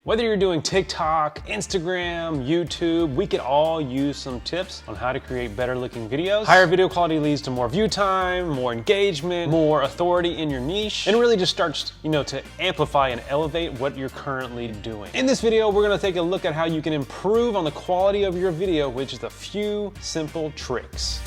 Whether you're doing TikTok, Instagram, YouTube, we could all use some tips on how to create better looking videos. Higher video quality leads to more view time, more engagement, more authority in your niche, and it really just starts, to amplify and elevate what you're currently doing. In this video, we're gonna take a look at how you can improve on the quality of your video, which is a few simple tricks.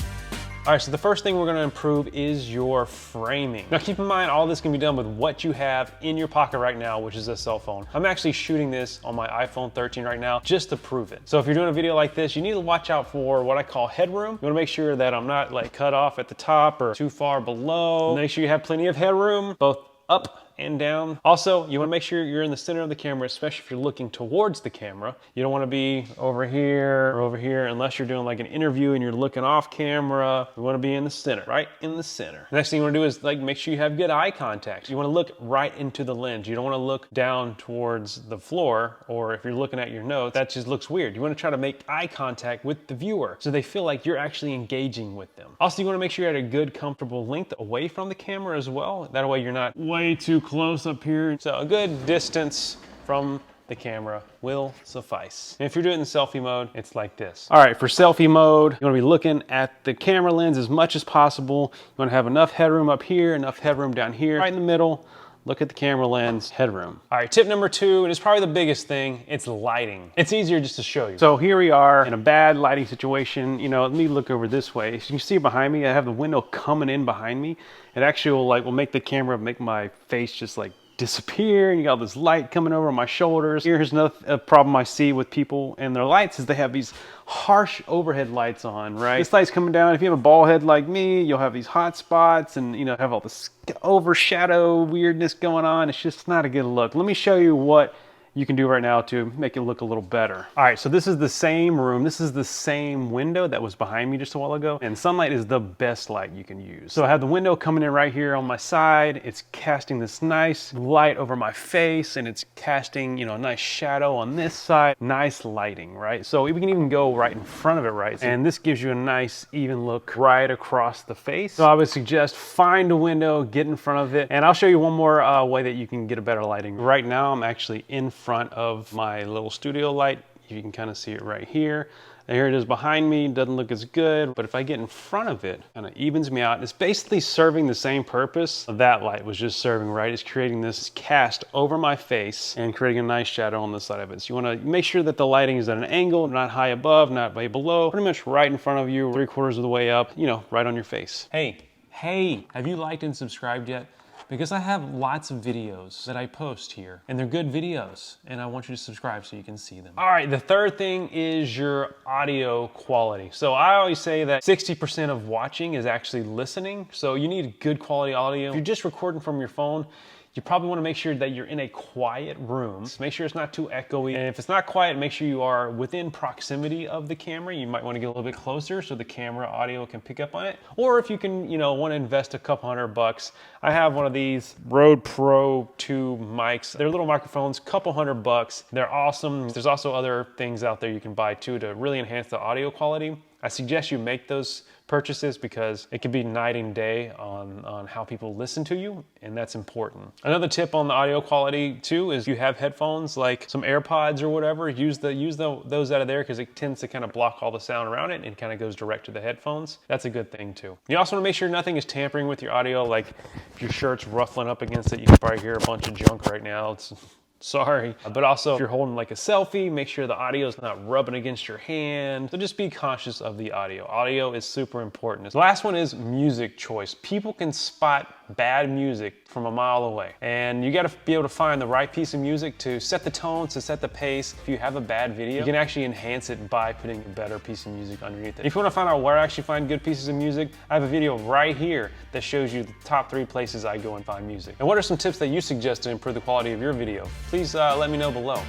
All right, so the first thing we're gonna improve is your framing. Now keep in mind, all this can be done with what you have in your pocket right now, which is a cell phone. I'm actually shooting this on my iPhone 13 right now just to prove it. So if you're doing a video like this, you need to watch out for what I call headroom. You wanna make sure that I'm not like cut off at the top or too far below. Make sure you have plenty of headroom, both up and down. Also, you wanna make sure you're in the center of the camera, especially if you're looking towards the camera. You don't wanna be over here or over here unless you're doing like an interview and you're looking off camera. You wanna be in the center, right in the center. The next thing you wanna do is like make sure you have good eye contact. You wanna look right into the lens. You don't wanna look down towards the floor, or if you're looking at your notes, that just looks weird. You wanna try to make eye contact with the viewer so they feel like you're actually engaging with them. Also, you wanna make sure you're at a good, comfortable length away from the camera as well. That way you're not way too close up here. So a good distance from the camera will suffice. And if you're doing it in selfie mode, it's like this. All right, for selfie mode, you wanna be looking at the camera lens as much as possible. You wanna have enough headroom up here, enough headroom down here, right in the middle. Look at the camera lens, headroom. All right, tip number 2, and it's probably the biggest thing, it's lighting. It's easier just to show you. So here we are in a bad lighting situation. Let me look over this way. So you can see behind me, I have the window coming in behind me. It actually will make the camera, make my face just like disappear, and you got this light coming over my shoulders. Here's another problem I see with people and their lights is they have these harsh overhead lights on, right? This light's coming down. If you have a bald head like me, you'll have these hot spots and have all this overshadow weirdness going on. It's just not a good look. Let me show you what you can do right now to make it look a little better. All right, so this is the same room. This is the same window that was behind me just a while ago, and sunlight is the best light you can use. So I have the window coming in right here on my side. It's casting this nice light over my face, and it's casting, a nice shadow on this side. Nice lighting, right? So we can even go right in front of it, right? And this gives you a nice even look right across the face. So I would suggest find a window, get in front of it, and I'll show you one more way that you can get a better lighting. Right now, I'm actually in front of my little studio light. You can kind of see it right here. And here it is behind me. Doesn't look as good, but if I get in front of it, kind of evens me out. It's basically serving the same purpose that light was just serving, right? It's creating this cast over my face and creating a nice shadow on the side of it. So you want to make sure that the lighting is at an angle, not high above, not way below, pretty much right in front of you, 3/4 of the way up, right on your face. Hey, have you liked and subscribed yet? Because I have lots of videos that I post here, and they're good videos, and I want you to subscribe so you can see them. All right, the third thing is your audio quality. So I always say that 60% of watching is actually listening, so you need good quality audio. If you're just recording from your phone, you probably want to make sure that you're in a quiet room. Make sure it's not too echoey. And if it's not quiet, make sure you are within proximity of the camera. You might want to get a little bit closer so the camera audio can pick up on it. Or if you can, want to invest a couple $100, I have one of these Rode Pro 2 mics. They're little microphones, couple $100. They're awesome. There's also other things out there you can buy too to really enhance the audio quality. I suggest you make those purchases because it can be night and day on how people listen to you, and that's important. Another tip on the audio quality too is you have headphones like some AirPods or whatever, use those out of there because it tends to kind of block all the sound around it and kind of goes direct to the headphones. That's a good thing too. You also want to make sure nothing is tampering with your audio, like if your shirt's ruffling up against it, you can probably hear a bunch of junk right now. Sorry. But also if you're holding like a selfie, make sure the audio is not rubbing against your hand. So just be conscious of the audio. Audio is super important. The last one is music choice. People can spot bad music from a mile away. And you gotta be able to find the right piece of music to set the tone, to set the pace. If you have a bad video, you can actually enhance it by putting a better piece of music underneath it. If you wanna find out where I actually find good pieces of music, I have a video right here that shows you the top 3 places I go and find music. And what are some tips that you suggest to improve the quality of your video? Please let me know below.